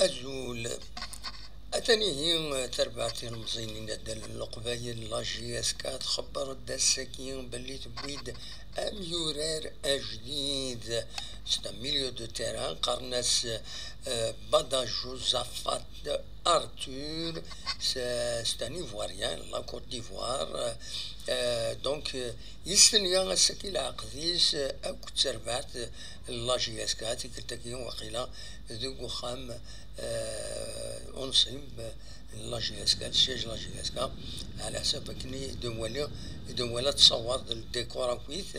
أزول أتاني هي تربعتي المزينين دال القبايل لاجي اسكا تخبر دا الساكين بلي تبويد أميورار أجديد ستا ميليو دو تيران قرناس بدا جوزافات أرتور ستا نيفواريان لا كوت ديفوار دونك يستنيا السكي العقديس أكو تربعت لاجي اسكا تكتاكي وقيلا ذوق خام أنصيب لاجي اسكا السياج لاجي اسكا على حسب كني دولا تصور الديكور كويث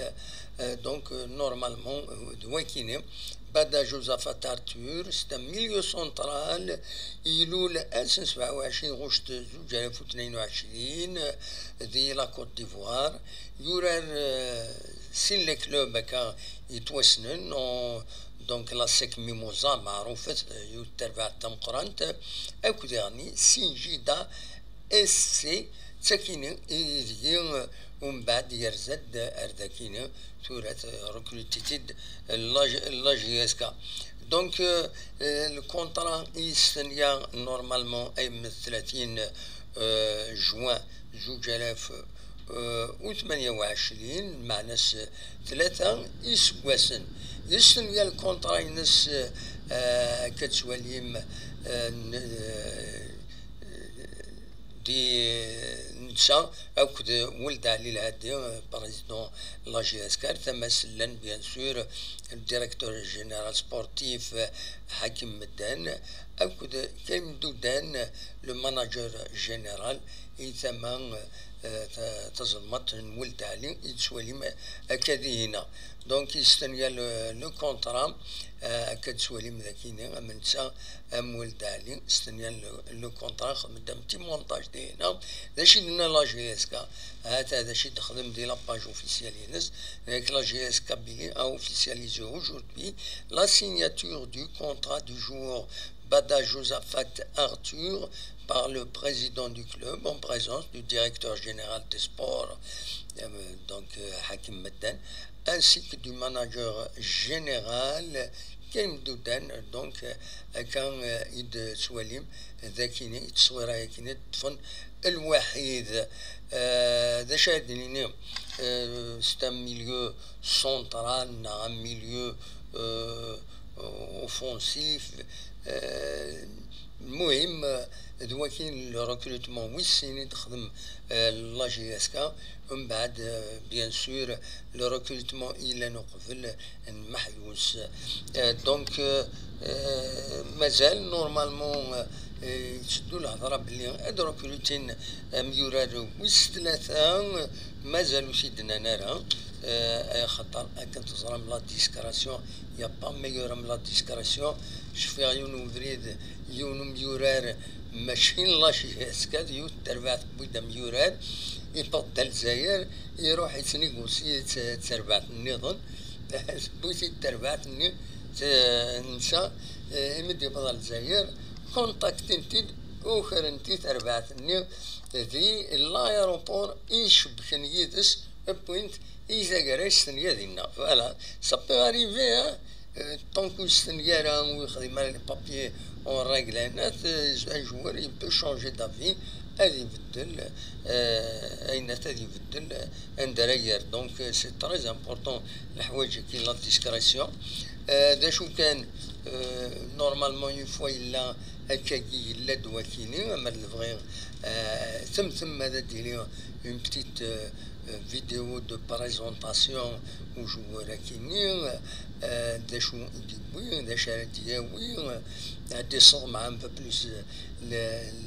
دونك نورمالمون دواكيني بعد جوزافات ارتور ستا ميليو سنترال يلول 1927 غشت 2022 دي لا كوت ديفوار يورار سين لي كلوب هكا يتوسنن دونك لا سيك ميموزا معروفة يتربع تمقرانت اكو يعني سينجيدا اس سي تسكيني يدين ومن بعد يرزد ارداكيني تورات ركروتيتيد لاجي اسكا دونك الكونترا يستنيا نورمالمون اي من 30 جوان 2028 مع ناس 3 يسواسن يستنيا الكونترا ينس كتسواليم دي نسا أكد ولد علي الهادي بريزيدون لاجي اسكار تمثلا بيان سور الديريكتور جينيرال سبورتيف حكيم مدان أكد كيم دودان لو ماناجر جينيرال يتمن تظلمت ولد علي يتسوالي أكادي هنا دونك يستنيا لو كونترا كتسوالي مذاكيني من تسا ولد علي استنيا لو كونترا خدم تي مونتاج دي هنا داشي لنا لا جي اس كا هذا داشي تخدم دي لاباج اوفيسيال ينس avec la GSK a officialisé aujourd'hui la signature du contrat du joueur Bada Josaphat Arthur par le président du club en présence du directeur général des sports, donc Hakim Meddan, ainsi que du manager général Kim Doudan, donc كان يد سواليم ذاكيني تصويره يكيني تفن الوحيد ذا شاهدني ستا ميليو سونترال نعم ميليو اوفونسيف المهم دواكين الريكروتمون ويسيني تخدم لا جي اس كا ومن بعد بيان سور لو ريكروتمون الى نقبل محيوس دونك مازال نورمالمون يشدوا الهضره بلي هاد ريكروتين ميورار ويس ثلاثه مازالوا سيدنا نارا خاطر كنتظر من لا ديسكراسيون يا با ميور من لا ديسكراسيون شوفي عيون بريد يون ميورار ماشي لاشي اسكاد يو تربعت بودا ميورار يبطل الجزائر يروح يتنيغوسي تربعت النظام بوتي تربعت نسا يمد يبطل الجزائر كونتاكتنتي وخرنتي تربعت في الايروبور يشبكن يدس بوينت إذا جريت دينا فوالا سابي أريفي طونكو ستنيارا ويخدم على البابيي اون ريغلانات ان جوار يبدو شونجي دافي هادي يبدل اينات هادي يبدل اندراير دونك سي تري امبورطون الحوايج كي لا ديسكريسيون دا شو كان نورمالمون اون فوا الا هكاكي الا دواكيني اما الفغي ثم هذا ديري اون بتيت vidéo de présentation où je vois la kiné, des choses descendre un peu plus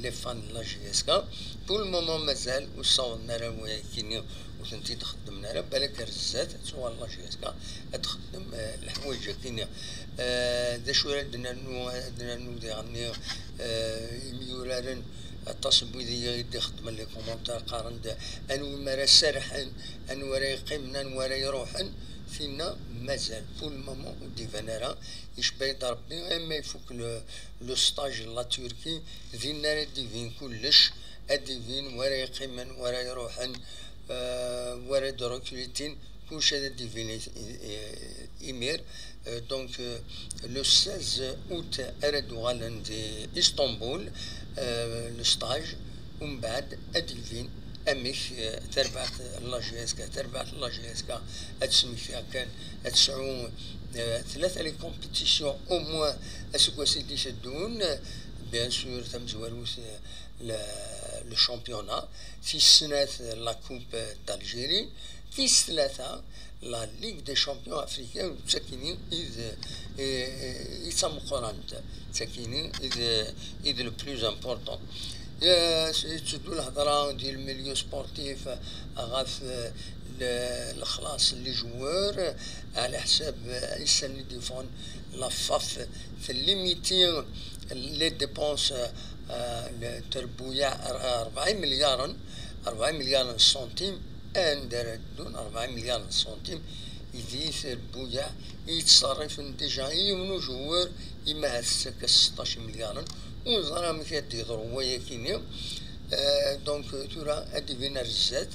les fans de la GSK. Pour le moment, mazal où sont nara kiné وثنتي تخدم نارا بالك رزات سواء لا GSK تخدم الحوايج كينا دا شو عندنا نو يعني ميورارن التصوير يدي خدم لي كومونتير قارن انو مرا سرحن انو راه يقيمنا انو راه يروحن فينا مازال بول مومون ودي فانارا يشبه ربي اما يفوك لو ستاج لا تركي فينا راه ديفين كلش اديفين وراه يقيمن وراه يروحن وراه دروكريتين كلش هذا ديفين إيمير دونك لو 16 اوت اردو غالن دي اسطنبول الستاج، ومن بعد ادلفين اميك تربعت لاجيسكا، تربعت لاجيسكا اتسمي فيها كان اتسعو ثلاثه لي كومبيتيسيون او موان اسكواسي دي شدون بيان سور تم زواروس لو شامبيونا، في السنة لا كوب دالجيري، في الثلاثة لا ليغ دي شامبيون افريكان تساكينين يتسمى قرانت تساكينين إذ لو بلوز امبورطون. تشدو الهضرة ديال الميليو سبورتيف غاف الخلاص لي جوار على حساب السن ديفون لا فاف في الليميتين لي ديبونس تربويا 4 مليار سنتيم اندر دون 4 مليار سنتيم يدي تربويا يتصرف ديجا يمنو جوار يما هسك 16 مليار ونظرا مكاد يضروا وياكيني دونك تورا ادي فينا رزات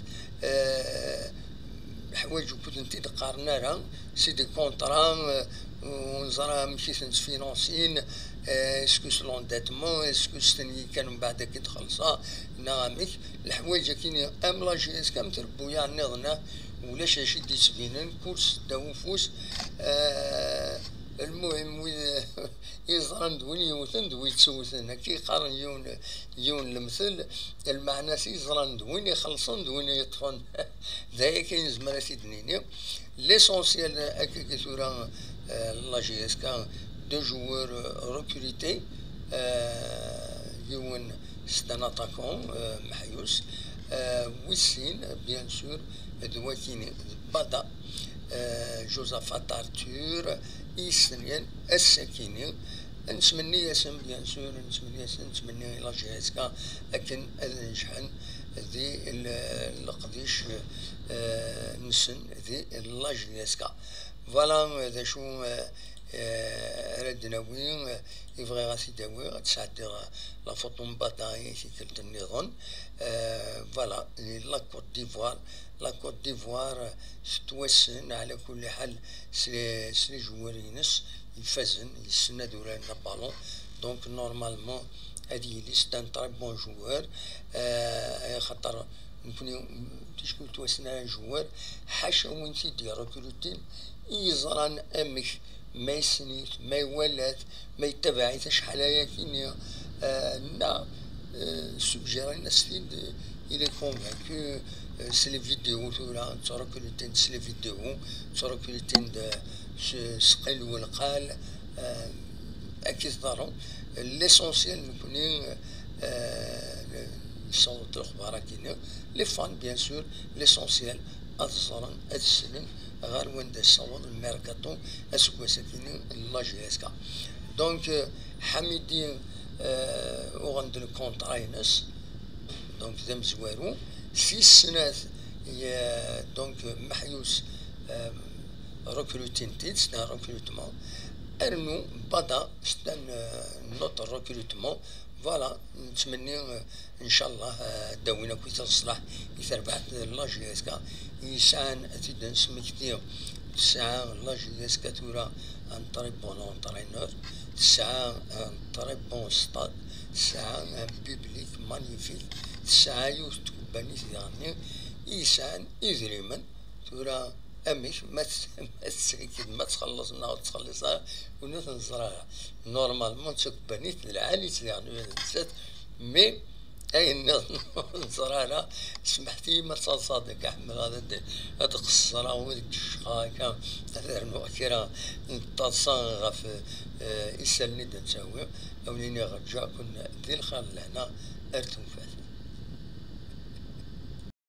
الحوايج كنت انت تقارنا راه سي دي كونطرا ونظرا ماشي فينونسيين اسكو لونديتمون اسكو ستني كانوا من بعد كي تخلصها نعمك الحوايج كاين ام لا جي اس كام تربويا نظنا ولا شي دي سبينن كورس داوفوس المهم يزرن دوين يوثن دوين تسوثن كي قارن يون المثل المعنى يزرن دوين يخلصن دوين يطفن ذاك كاين زمرات دنيني ليسونسيال هكا كثورا لا جي اس كا دو جوور ريكروتي يون ستان اتاكون محيوس ويسين بيان سور دواكيني بدا جوزافات ارتور إسنين الساكنين نتمنى ياسن بيان سور نتمنى لا جي اس كا لكن هذا نجحن ذي القديش نسن ذي لا جي اس كا فوالا ذا شو راد ناوي يبغي غاسي داوي تسعد لا فوتو مباطاي في كلت النظام فوالا لا كوت ديفوار لا كوت ديفوار ستوسن على كل حال سلي جوارينس يفازن يسنى دورانا بالون دونك نورمالمون هادي لي ستان تري بون جوار خاطر نكوني تشكون توسنا جوار حاشا وين تيدي ريكروتين يزران امك ما يسنيت ما يولات ما يتبعيت شحال كاين نا سوجيري الناس il est convaincu c'est les vidéos تراك التين سي لي فيديو تراك التين سقيل والقال اكيد دارو ليسونسيال نكوني صوت الاخبار كاين لي فان بيان سور ليسونسيال الزرن السنن غير وين دا صوت الميركاتو اسكو ساكنين لا جي اس كا دونك حميدين وغند الكونتراينس دونك ذا مزوارو 6 سنوات دونك محيوس ريكروتين تيت سنا ريكروتمون ارنو بدا ستان نوت ريكروتمون فوالا نتمنى ان شاء الله داوينا كي تصلح يتربعت لا جي اس كا يسان تيدن سميكتي تسعة لا جي اس كا تورا ان طري بون اونترينور تسعة ان طري بون ستاد تسعة ان بيبليك مانيفيك تسعة يوث تكباني يعني يسان إذريمن تورا أميش ما تسكت ما تخلصنا وتخلصها ونتنزرها نورمالمون تكباني العالي يعني مي أي نزرها سمحتي ما تصادق أحمد هذا قصرة وذيك الشقاية هذا المؤكرة نتصان في إسال ندى نسوي أو ليني غجا كنا ذي الخال لهنا أرتم فات